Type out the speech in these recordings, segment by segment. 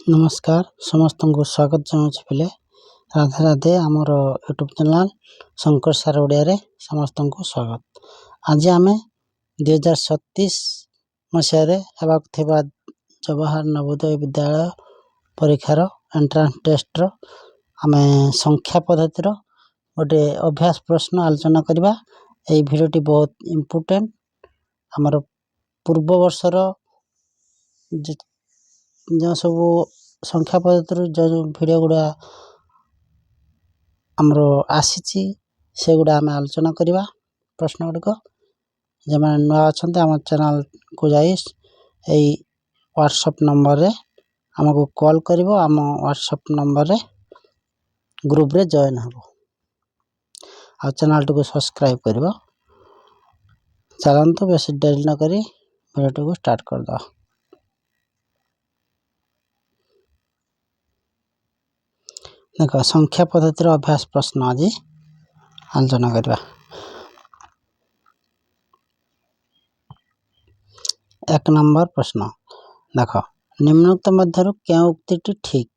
नमस्कार समस्त को स्वागत जनाऊँ पिले राधे राधे आमर यूट्यूब चैनल शंकर सार ओडिया रे समस्त को स्वागत। आज आम 2037 मसीह जवाहर नवोदय विद्यालय परीक्षार एंट्रांस टेस्ट आम संख्या पद्धति गोटे अभ्यास प्रश्न आलोचना करवा। यही भिडियोटी बहुत इम्पोर्टेंट आमर पूर्व वर्षर जो सब संख्या पद्धति जो भिडियो गुड़ा आमर आसी से गुड़ा आम आलोचना करवा। प्रश्न गुड़िक जो मैंने नुआ अच्छा आम चैनल को जाई व्हाट्सएप नंबर रे आमको कॉल करिवो। आम व्हाट्सएप नंबर रे ग्रुप रे जॉइन हबो आ चैनल को सब्सक्राइब करिवो। चलंतु बेसी देरी न करी वीडियो को स्टार्ट कर दो। देखो संख्या पद्धति अभ्यास प्रश्न आज आलोचना करवा। एक नंबर प्रश्न देख निम्नोक्त मध्यरु क्यों उक्तिटी ठीक।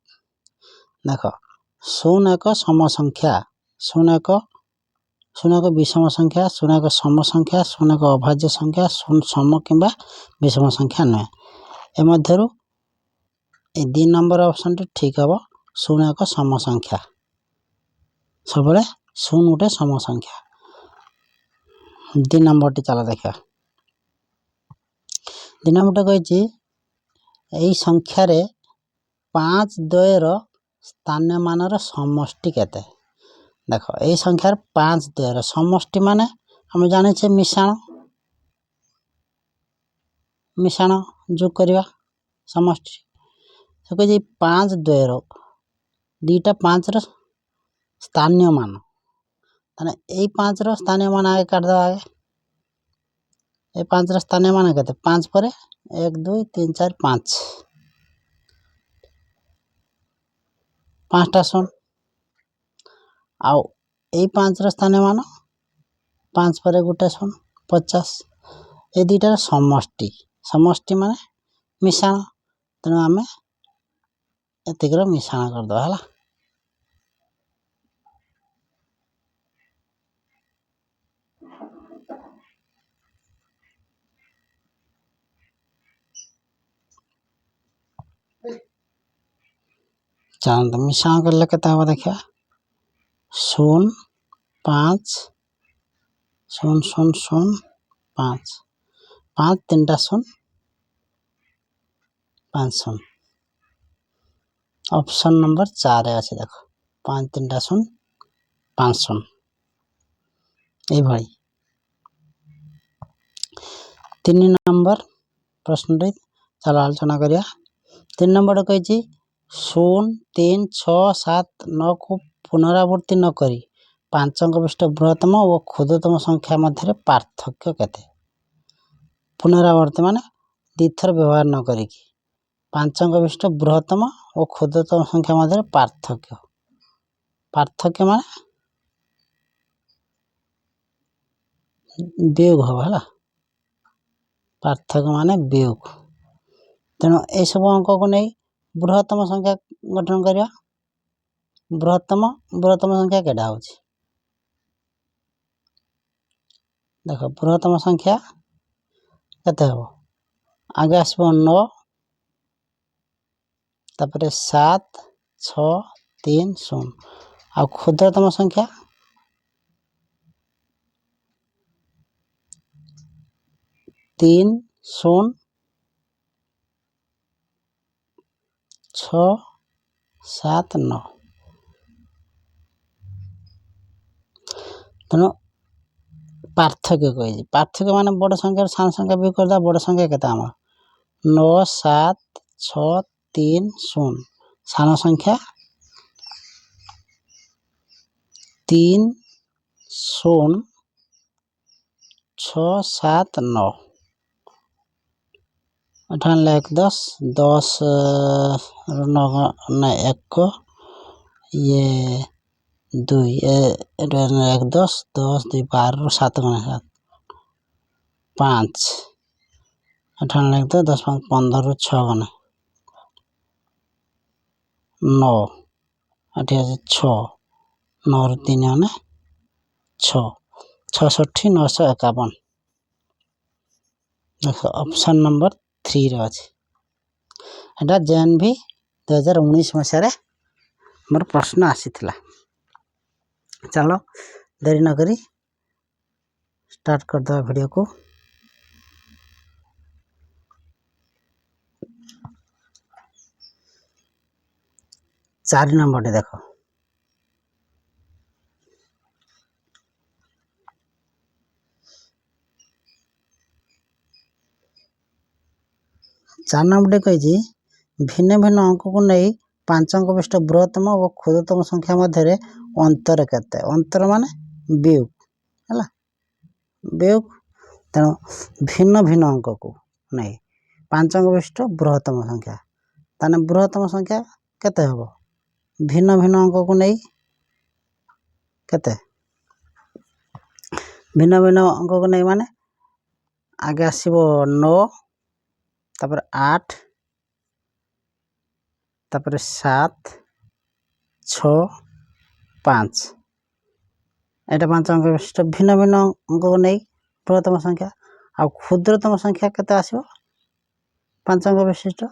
देख शून्य एक सम संख्या, शून्य एक विषम संख्या, शून्य एक सम संख्या, शून्य एक अभाज्य संख्या, शून्य सम किंबा विषम संख्या नुहे। ए मध्यरु ए 2 नंबर ऑप्शन टी ठीक हबो। शून्य एक सम संख्या सब शून्य गोटे सम संख्या। 2 नंबर टी चला देखा। 2 नंबर कही यही संख्या रे 5 द्वयर स्थानीय मानर समष्टि केते। देख यही संख्यार 5 द्वयर समष्टि माने हम जाने छे मिश्रण जोग करवा समष्टि। तो कही 5 द्वयर 2टा 5 रो स्थानीय मान ताने यही 5 रो स्थानीय मान आगे काट दो। आगे ए 5 रो स्थानीय मान केते 5 पर 1 2 3 4 5 5टा शून्य आउ ए 5 रो स्थानीय मान 5 पर गोटे शून्य 50। ए दुईटार समष्टि माने मिश्रण तेणु आम एतिक मिश्रण करदे है। चलते मिश्रण कले के देखा 0 5 0 0 0 5 5 3टा शून्य 5 शून्य। ऑप्शन नंबर 4 अच्छे देख 5 3टा शून्य 5 शून्य ये भाई। 3 नंबर प्रश्न चल आलोचना करिया। 3 नंबर कही 0 3 6 7 9 को पुनरावृत्ति न करी 5 अंक विशिष्ट बृहत्तम और क्षुद्रतम संख्या मध्य पार्थक्य केते। पुनरावृत्ति माने द्विथर व्यवहार न करी 5 अंक विशिष्ट बृहत्तम और क्षुद्रतम संख्या मध्य पार्थक्य माने वियोग हम है। पार्थक्य माने वियोग। तेणु ये सब अंक को नहीं बृहत्तम संख्या गठन करिया। बृहत्तम संख्या केटा हो देख बृहत्तम संख्या केते हो आगे आसबो 9 तापर 7 6 3 0 आ क्षुद्रतम संख्या 3 0 6 7 9। तेणु पार्थक्य कही पार्थक्य माने बड़ संख्या सान संख्या भी करदा। बड़ संख्या केते आम 9 7 6 3 0 सान संख्या 3 0 6 7 9 अठान 1 10 10 9 1 ये 2 1 10 10 2 12 7 7 5 18 1 10 5 15 6 गने 9 ଏଠି ଅଛି 6 9 ରୁ 3 ଗଲେ 6 66 951 देख ऑप्शन नंबर 3 रे अछि एटा JNV 2019 मसिया मोर प्रश्न आसीथिला। चलो देरी न करी स्टार्ट कर दो वीडियो को। चार नंबर देखो 4 नंबर कही भिन्न भिन्न अंक को नहीं पांच अंक विशिष्ट बृहत्तम और क्षुद्रतम संख्या मध्य अंतर केते अंतर माने वियोग है वियोग तेणु भिन्न भिन्न अंक को नहीं पांच अंक विशिष्ट बृहत्तम संख्या ताने बृहत्तम संख्या केते हबो भिन्न भिन्न अंक को नहीं केते भिन्न भिन्न अंक को नहीं माने आगे आसीबो 9 तापर 8 तापर 7 6 5 एटा पांच अंक विशिष्ट भिन्न भिन्न अंक को नहीं बृहत्तम संख्या आ क्षुद्रतम संख्या केते आसीबो पांच अंक विशिष्ट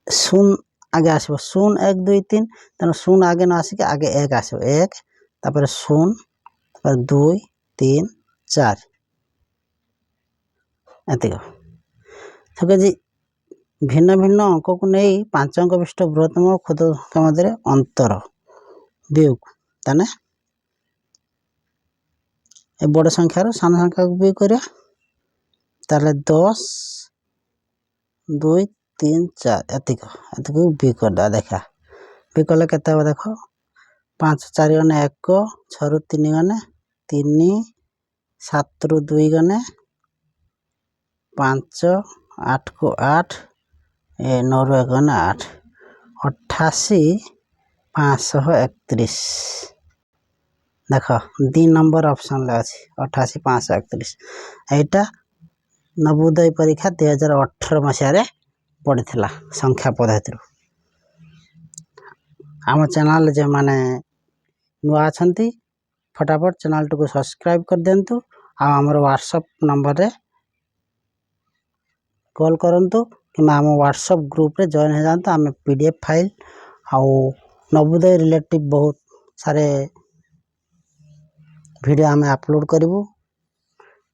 शून्य आगे आसीबो 0 1 2 3 तेन 0 आगे न आसी के आगे 1 आसीबो 1 तापर 0 तापर 2 3 4 एतिको तो जी भिन्न भिन्न अंक को नहीं पांच अंक विशिष्ट बृहत्तम और क्षुद्र संख्या मध्य अंतर वियोग ताने ए बड़ संख्यार सान संख्या को वियोग करिया ताले 10 2 3 4 एतिको एतिको वियोग कर दा देखा वियोग कले केते हो देखो 5 4 गने 1 6 रु 3 गने 3 7 रु 2 गने 5 8 को 8 9 रु 1 गने 8 88 531 देख 2 नंबर ऑप्शन ले अछि 88 531 एटा नवोदय परीक्षा 2018 मसिया रे पड़िथिला संख्या पद्धति आम चैनल जे माने नुआ अछंती फटाफट चैनल को सब्सक्राइब कर देंतु आ हमर व्हाट्सएप नंबर रे कॉल करंतु कि आम व्हाट्सएप ग्रुप रे जॉइन हो जाता आम PDF फाइल आउ नवोदय रिलेटिव बहुत सारे वीडियो आम अपलोड करूँ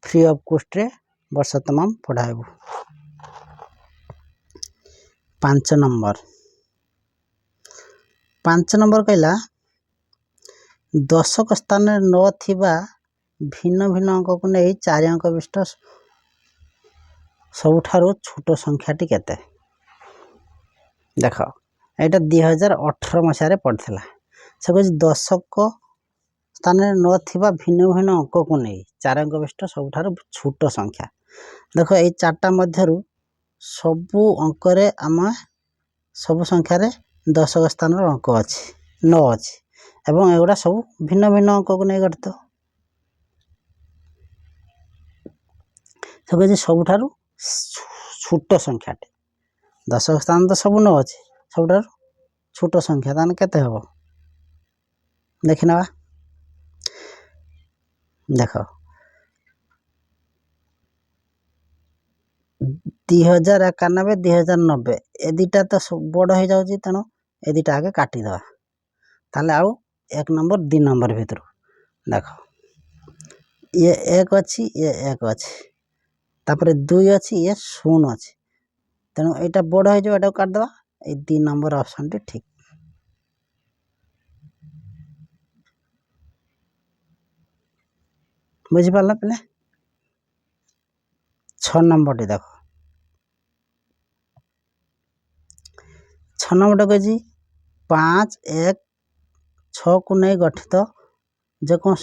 फ्री ऑफ कॉस्ट रे वर्ष तमाम पढ़ाबू। 5 नंबर कहला दशक स्थान न थिबा भिन्न भिन्न अंक को नहीं 4 अंक विशिष्ट सबुठारो छोट संख्याटी केते देख एटा 2018 मसिया पड़थिला से कुछ दशक स्थान न थिबा भिन्न भिन्न अंक को नहीं 4 अंक विशिष्ट सबुठारो छोट संख्या देख ए चारटा मध्यरु सबु अंक रे आम सबु संख्या रे दशक स्थान अंक अछि 9 अछि एवं एगुड़ा सब भिन्न भिन्न अंक को नहीं गठित तो सबुठारु छोट संख्या दशक स्थान तो सब 9 अछि सबुठारु छोट संख्या ताने केते हबो देखिना देख 2091 2090 ए दुटा तो बड़ हो जाउची तेणु ए दुटा आगे काटी दवा ताले आउ 1 नंबर 2 नंबर भीतर देख ये 1 अछि ये 1 अछि तापर 2 अछि ये 0 अछि तेणु एटा बड़ हो जो एटा काट दवा ए 2 नंबर ऑप्शन टी ठीक बुझी पाला पले 6 नंबर टी देखो 6 नंबर को जी 5 1 6 को नहीं गठित जेको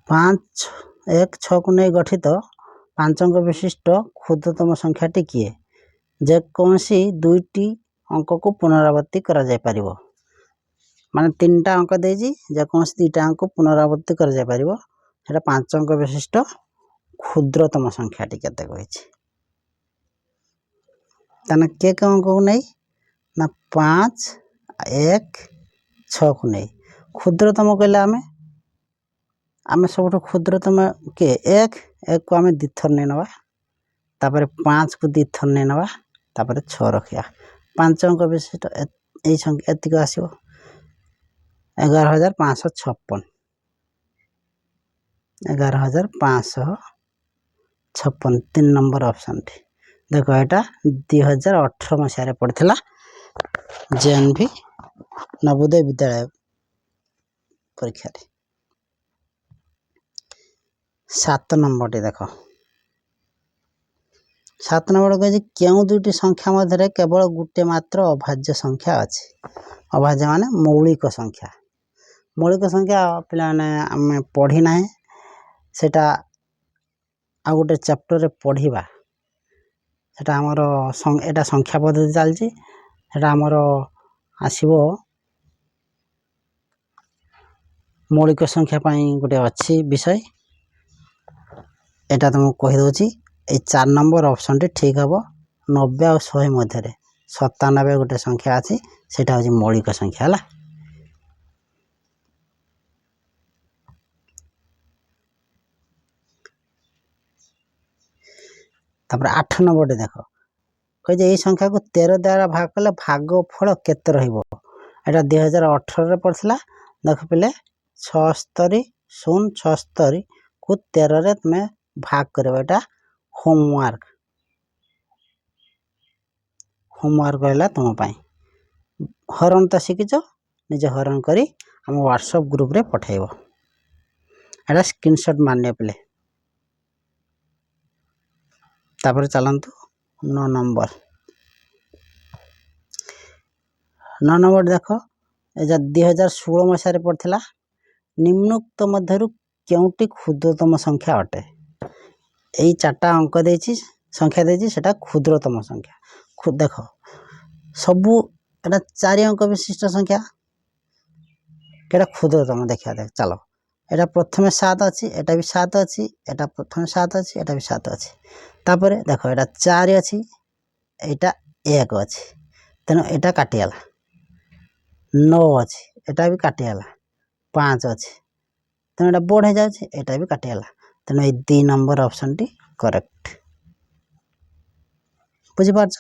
5 1 6 को नहीं गठित 5 अंक विशिष्ट क्षुद्रतम संख्याटी किए जेकोसी दुईटी अंक को पुनरावृत्ति करा जाय परिबो माने 3टा अंक देजी जेकोसी 2टा अंक को पुनरावृत्ति करा जाय परिबो सेटा 5 अंक विशिष्ट क्षुद्रतम संख्याटी केते कहिछि ताने के अंक को नहीं ना 5 1 6 को नहीं क्षुद्रतम कहले आमे सब क्षुद्रतम के 1 को आमे दिथर नहीं नवा तापर 5 को दिथर नहीं नवा तापर 6 रखिया 5 अंक विशिष्ट ए संख्या एतिक आसीबो 11556 11556 3 नंबर ऑप्शन टी देखो एटा 2018 मसिया रे पड़थिला जेएनवी नवोदय विद्यालय परीक्षा रे 7 नंबर टी देखो 7 नंबर कहे क्यों दुईटी संख्या मध्य केवल गोटे मात्र अभाज्य संख्या अच्छी अभाज्य माने मौलिक संख्या पिला माने आमे पढ़ी ना सेटा आ गोटे चैप्टर रे पढ़िबा सेटा हमरो एटा संख्या पद्धति चलची सेटा हमरो आसीबो मौलिक संख्या पाई गोटे अच्छी विषय एटा तुमको कहि दोची ए 4 नंबर ऑप्शन टी ठीक हबो 90 और 100 मध्य रे 97 गोटे संख्या अछि सेटा होची मौलिक संख्या हला तापर 8 नंबर टे देखो कहे जे ए संख्या को 13 द्वारा भाग कले भागफल केते रहइबो एटा 2018 रे पड़थिला देख पिले 76 076 को 13 रे तुमे भाग करबो एटा होमवर्क होला तुम पाई हरण तो शिखिच निजे हरण करी हम व्हाट्सएप ग्रुप रे पठाइबो एटा स्क्रीनशॉट मारने पिले तापर चलंतु 9 नंबर देखो एजा 2016 मसिया रे पड़थिला निम्नोक्त मध्यरु केउटी क्षुद्रतम संख्या अटे एई चारटा अंक देछि संख्या देछि सेटा क्षुद्रतम संख्या देखो सबु एटा 4 अंक विशिष्ट संख्या केटा क्षुद्रतम देखिया देख चलो एटा प्रथमे 7 अछि एटा भी 7 अछि एटा प्रथमे 7 अछि एटा भी 7 अछि तापरे देखो एटा 4 अछि एटा 1 अछि तनो एटा काटियाला 9 अछि एटा भी काटियाला 5 अछि तनो एटा बढ़े जाउछि एटा भी काटियाला तनो ए 2 नंबर ऑप्शन टी करेक्ट बुझि पाछ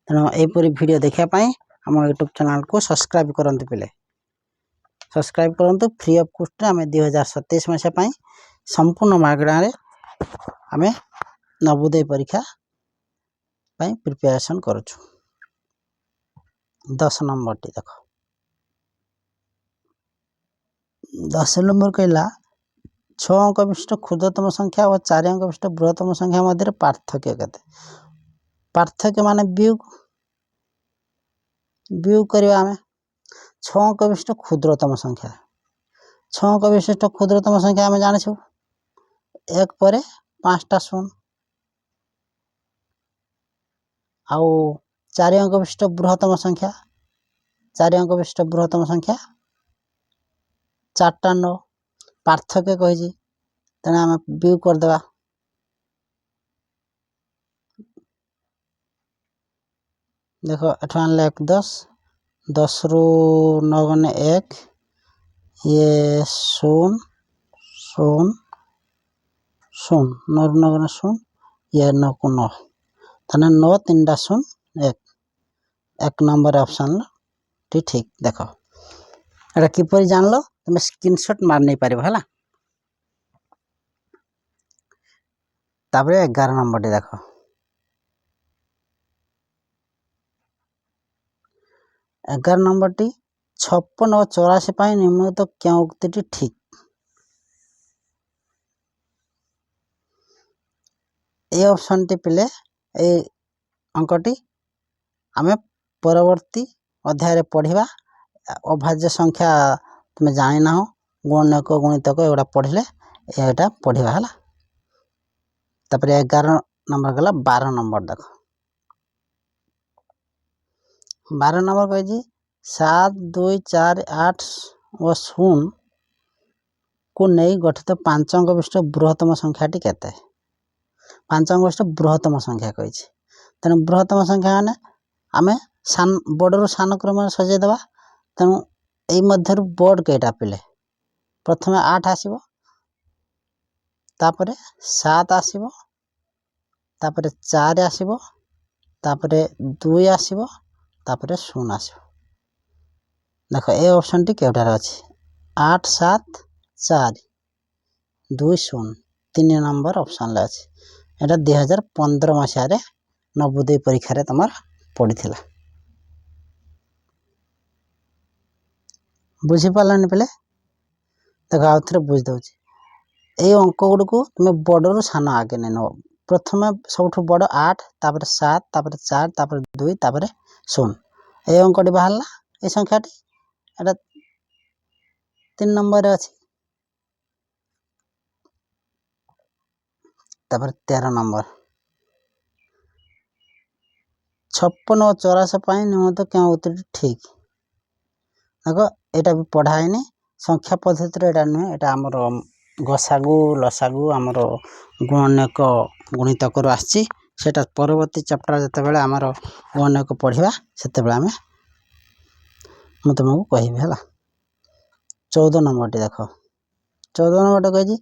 तनो ए पूरी वीडियो देखिया पाई हम YouTube चैनल को सब्सक्राइब करंतु पिले सब्सक्राइब करंतु फ्री ऑफ कॉस्ट हमें 2027 मसिया पाई संपूर्ण मागणा रे हमें नवोदय परीक्षा पाई प्रिपरेशन करूछु 10 नंबर टी देखो 10 नंबर कहला 6 अंक विशिष्ट क्षुद्रतम संख्या और 4 अंक विशिष्ट बृहत्तम संख्या मध्य पार्थक्य केते पार्थक्य माने वियोग करबा हमें 6 अंक विशिष्ट क्षुद्रतम संख्या 6 अंक विशिष्ट क्षुद्रतम संख्या हमें जाने छु 1 परे 5टा शून्य आउ 4 अंक विशिष्ट बृहत्तम संख्या 4 अंक विशिष्ट बृहत्तम संख्या 4टा 9 पार्थक्य कहि जी तने हम वियोग कर देबा देखो एठान लेख 10 रु 9 गने 1 ये 0 0 0 9 रु 9 गने 0 ये 9 को 9 तने 9 3टा 0 1 नंबर ऑप्शन टी ठीक देखो एटा किपरि जानलो तुम स्क्रीनशॉट मार नहीं पारिबो हला तापरे 11 नंबर टी देखो 11 नंबर टी 56 और 84 पाई निम्नलिखित क्यों उक्तिटी ठीक ए ऑप्शन टी पिले ए अंकटी आमे परवर्ती अध्याय रे पढ़िबा अभाज्य संख्या तुम जानि ना हो गुणक गुणितक एटा पढ़िले एटा पढ़िबा हला तापरे 11 नंबर गला 12 नंबर देखो 12 नंबर कहे जी 7 2 4 8 और 0 को नहीं गठित 5 अंक विशिष्ट बृहत्तम संख्याटी केते 5 अंक विशिष्ट बृहत्तम संख्या कहि तेणु बृहत्तम संख्या माने आमे बड़रू सान क्रम सजेदेवा। तेणु यही मध्यरु बड़ केटा पिले प्रथमे 8 आसीबो, तापरे 7 आसीबो, तापरे 4 आसीबो, तापरे 2 आसीबो, तापरे 0 आसीबो। देखो ए ऑप्शन टी केउटार अछि 8 7 4 2 0 3 नंबर ऑप्शन ले अछि। एटा 2015 मसिया रे नवोदय परीक्षा रे तमर पड़ीथिला। बुझी पालानी पले देखो आउथरे बुझ दउची। ए अंक गुडको तुमे बड़रू सान आगे नै न। प्रथमे सबठु बड़ 8, तापरे 7, तापरे 4, तापरे 2, तापरे 0। ए अंकटी बाहरला ए संख्याटी एटा 3 नंबर रे अछि। तापरे 13 नंबर 56 और 84 पाई निमत क्या उत्तर ठीक। देखो एटा भी पढ़ाइने संख्या पद्धति रे एटा न एटा हमर गसागु लसागु हमर गुणनक गुणितक रो आछि। सेटा परवर्ती चैप्टर जते बेले हमर गुणनक पढ़िबा सेते बेले हमें मु तुमको कहिबे हला। 14 नंबर टी देखो 14 नंबर टी कहजी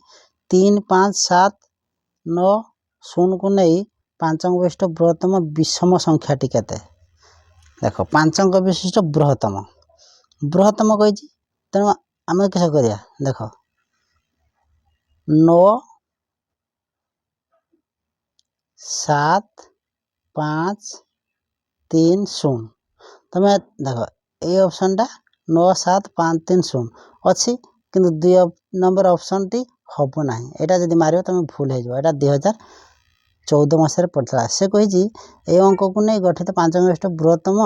3 5 7 9 0 को नै पांचंक विशिष्ट बृहत्तम विषम संख्या टी केते। देखो पांचंक विशिष्ट बृहत्तम बृहत्तम कहजी तेणु आमे किस करिया देखो 9 7 5 3 0 तमे देखो ए ऑप्शन टा 9 7 5 3 0 अछि किंतु 2 नंबर ऑप्शन टी हबो नाही। एटा जदी मारियो तमे भूल हे जो। एटा 2014 मास रे पड़थला। से कहिजी ए अंक को नै गठित पांचंक विशिष्ट बृहत्तम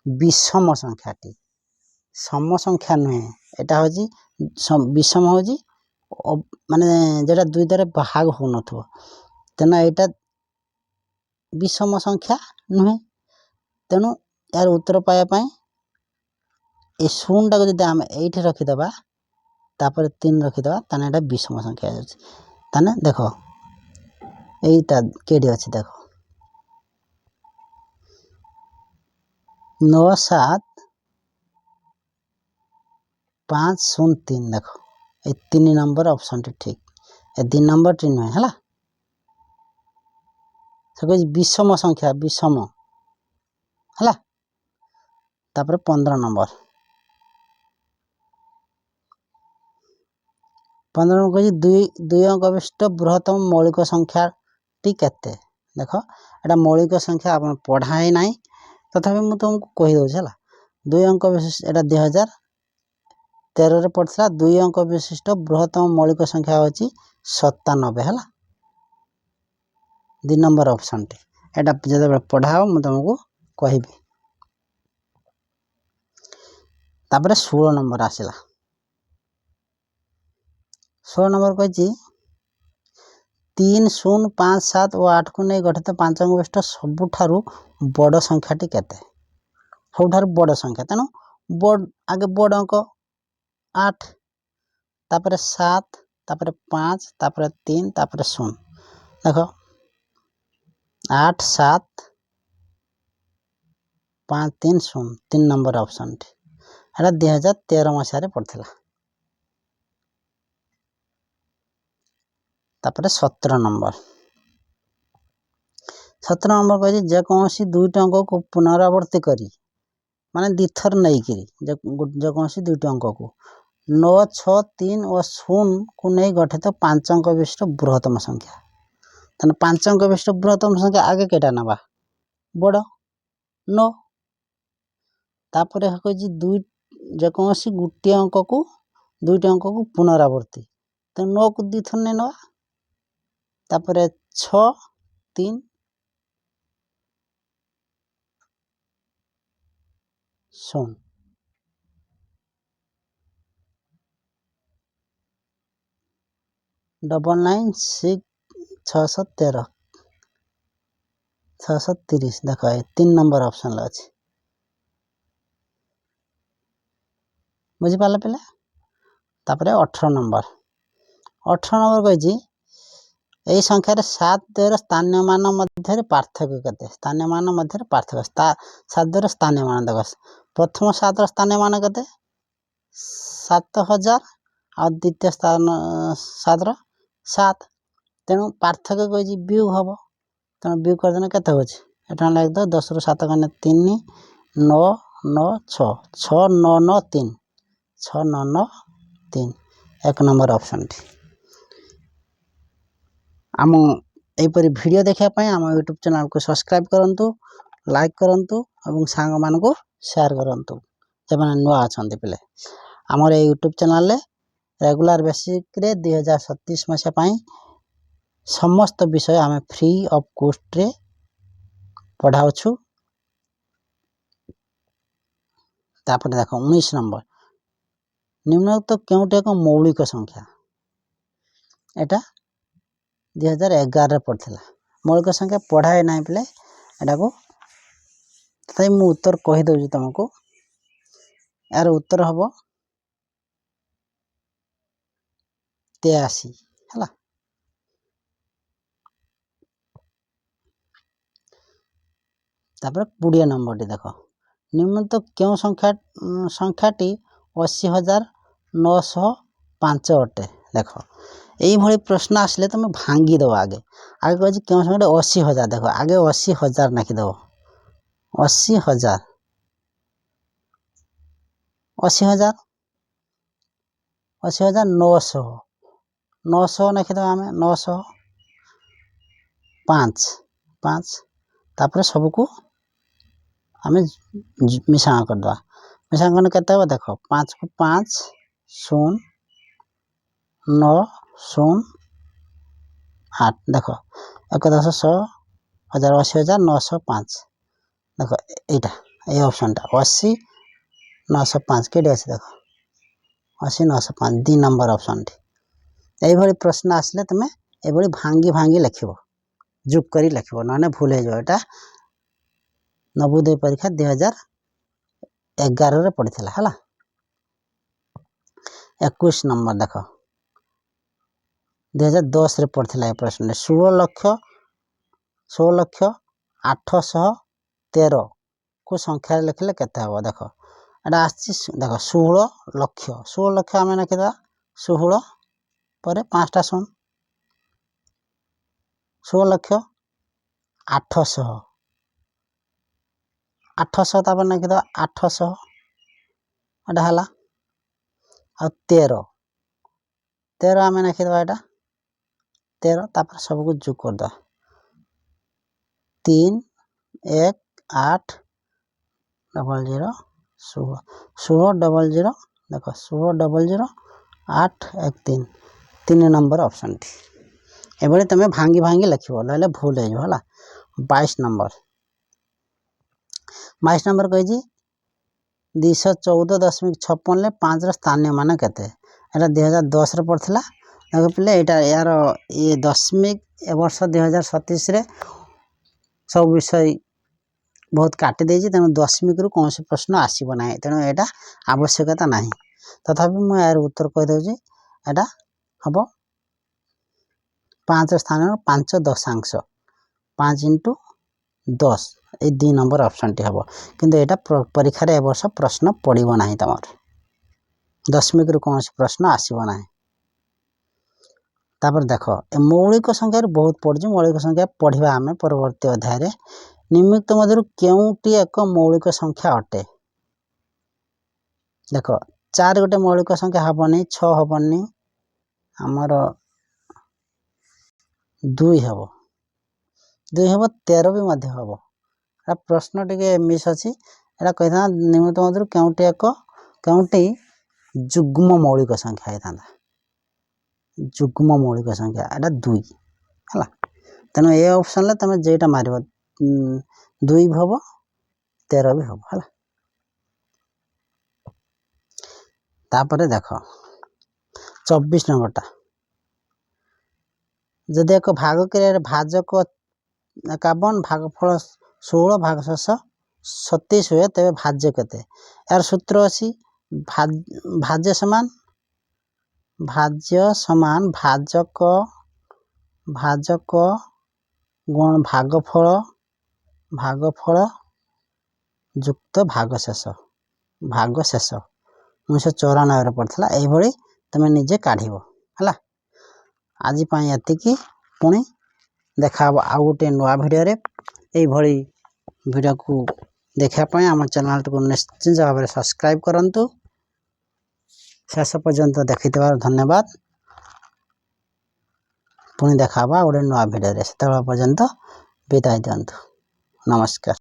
विषम संख्या टी सम संख्या नुहे। एटा होजी विषम होजी माने जेटा दुई दरे भाग हो नथो। तेना एटा विषम संख्या नुहे। तेणु यार उत्तर पाया पई ए शून्य टा को जदी हम 8 रखि दबा तापर 3 रखि दबा ताने एटा विषम संख्या आ जाउची। ताने देखो एटा केडी अछि देखो 9 7 5 0 3 देखो ए 3 नंबर ऑप्शन टी ठीक। ए 2 नंबर टी नुहे हला। से कहि विषम संख्या विषम हला। तापर 15 नंबर 15 नंबर कहि 2 अंक विशिष्ट बृहत्तम मौलिक संख्या टी केते। देखो एटा मौलिक संख्या आपन पढ़ाई नाही तथापि मु तुमको कहि दउ छला। 2 अंक विशिष्ट एटा 2013 रे पड़थला। 2 अंक विशिष्ट बृहत्तम मौलिक संख्या होची 97 हला। 2 नंबर ऑप्शन टी एटा जदे पढ़ाओ मु तुमको कहिबी। तापर 16 नंबर आसिला। 16 नंबर कहजी 3 0 5 7 और 8 को नै गठित पांचंक विशिष्ट सबुठारु बड़ संख्या टी केते। सबुठारु बड़ संख्या तेनु बड़ आगे बड़ अंक 8 तापर 7 तापर 5 तापर 3 तापर 0 देखो 8 7 5 3 0 3 नंबर ऑप्शन टी एटा 2013 मसिया रे पड़थला। तापर 17 नंबर 17 नंबर कहजी जे कोनसी दुईटा अंक को पुनरावृत्ति करी माने दिथर नै किरी जे कोनसी दुईटा अंक को 9 6 3 और 0 को नै गठित पांचंक विशिष्ट बृहत्तम संख्या। तने पांचंक विशिष्ट बृहत्तम संख्या आगे केटा नबा बड़ 9 तापर कहजी दुई जे कोनसी गुटी अंक को दुईटा अंक को पुनरावृत्ति त 9 को दिथर नै नबा तापर 6 3 0 9 6 613 630 देखो 3 नंबर ऑप्शन ला अछि। बुझी पाले पले तापर 18 नंबर कहजी এই সংখ্যার 7 দ্বয়ের স্থানীয় মান মধ্যে পার্থক্য কেতে স্থানীয় মান মধ্যে পার্থক্য 7 দ্বয়ের স্থানীয় মান দেখ প্রথম 7 র স্থানীয় মান কেতে 7000 আর দ্বিতীয় স্থান 7 র 7 তেणु पार्थक्य कही वियोग हम तेणु वियोग करदेने के एटा लिखद 10 रु 7 गने 3 9 9 6 6 9 9 3 6 9 9 3 एक नंबर ऑप्शन टी आम यहीपरि वीडियो देखापी आम यूट्यूब चैनल को सब्सक्राइब करूँ लाइक करूँ और सांग मान को शेयर करूँ जो मैंने नुआ अच्छा पे आमर यूट्यूब चैनल रेगुलर बेसिक रे 2037 मसीहा समस्त विषय आम फ्री ऑफ कॉस्ट रे पढ़ाऊँ। तापर देख 19 नंबर निम्नलिखित केउटे एक मौलिक संख्या एटा 2011 रे पढ़थिला मौलिक संख्या पढ़ाए ना पे एटा को तथापि मु उत्तर कहि दउछु तुमको यार उत्तर हबो 83 हला। तापर 20 नंबर टी देखो निम्नलिखित क्यों संख्याटी 80,905 अटे देख यही भली प्रश्न आसले तुम भांगी दब आगे आगे कह क्यों संख्या 80,000 देख आगे 80,000 नाखिदेव 80,000 80,000 80,900 900 नाखिदेव आम 900 5 5 तापर सबको आम मिश्रण करदे मिश्रण करने के देख 5 को 5 0 9 0 8 देख 1 10 100 80,905 देख यहाँ ये ऑप्शन टा 80,905 के अच्छे देख 80,905 2 नंबर ऑप्शन टी यही भली प्रश्न आसले तुम ये भांगी भांगी लिख जुग करी लिख ना भूल हो जाए नवोदय परीक्षा 2011 रे पड़ता है 21 नंबर देख 2010 रे पड़ता है प्रश्न 16,813 को संख्या लिखले केते हम देख एटा देख 16 लक्ष आम लिखिदा 16 पर 5टा 0 16,800 800 तापर लिखिदा 800 एटा हला आ 13 आम लिखिदा एटा 13 तापर सबको जोग कर दो 3 1 8 00 16 16 00 देख 16 00 8 1 3 3 नंबर ऑप्शन टी एभली तुम भांगी भांगी लिख ना भूल हो 22 नंबर 22 नंबर कही 214.56 5 स्थानीय मान केते एटा 2010 रे पड़थिला देख पे एटा यार ये दशमिक ए वर्ष 2037 रे सब विषय बहुत काटी देछि तेणु दशमिक रु कौन प्रश्न आसीब ना तेणु एटा आवश्यकता नहीं तथापि मु यार उत्तर कहि दउछि एटा हम 5 स्थान 5 दशांश 5 × 10 ये 2 नंबर ऑप्शन टी हम किंतु एटा परीक्षा रे वर्ष प्रश्न पड़िबो नाही तमर दशमिक रु कौन प्रश्न आसीब ना। तापर देख मौलिक संख्या बहुत पड़ी मौलिक संख्या पढ़ा आम परवर्ती अध्याय रे निम्नलिखित मध्य केउटी एक मौलिक संख्या अटे देख 4 गोटे मौलिक संख्या हेनी 6 हेनी आमर 2 हम 13 भी मध्य हम प्रश्न टे मिस अच्छी एटा कही था निम्नलिखित मध्य केउटी जुग्म मौलिक संख्या होता जुग्म मौलिक संख्या एटा 2 है तेणु ये ऑप्शन ले तुम जेटा मार 2 भी हम 13 भी हम है। तापर देख 24 नंबर टा जदि एक भाग क्रिया भाजक 51 भागफल 16 भागशेष 27 हुए तेरे भाज्य केते यार सूत्र अच्छी भाज्य समान भाजक ଭାଜକ ଭାଗଫଳ ଯୁକ୍ତ ଭାଗଶେଷ 1994ରେ ପଡ଼ିଥିଲା। ଏଇଭଳି ତୁମେ ନିଜେ କାଢ଼ିବ ହେଲା। ଆଜି ପାଇଁ ଏତିକି। ପୁଣି ଦେଖା ହେବ ଆଉ ଗୋଟେ ନୂଆ ଭିଡ଼ିଓରେ। ଏଇଭଳି ଭିଡ଼ିଓକୁ ଦେଖିବା ପାଇଁ ଆମ ଚ୍ୟାନେଲଟିକୁ ନିଶ୍ଚିତ ଭାବରେ ସବସ୍କ୍ରାଇବ୍ କରନ୍ତୁ। ଶେଷ ପର୍ଯ୍ୟନ୍ତ ଦେଖିଥିବାରୁ ଧନ୍ୟବାଦ। ପୁଣି ଦେଖା ହେବ ଆଉ ଗୋଟେ ନୂଆ ଭିଡ଼ିଓରେ। ସେତେବେଳେ ପର୍ଯ୍ୟନ୍ତ ବିଦାୟ ଦିଅନ୍ତୁ। ନମସ୍କାର।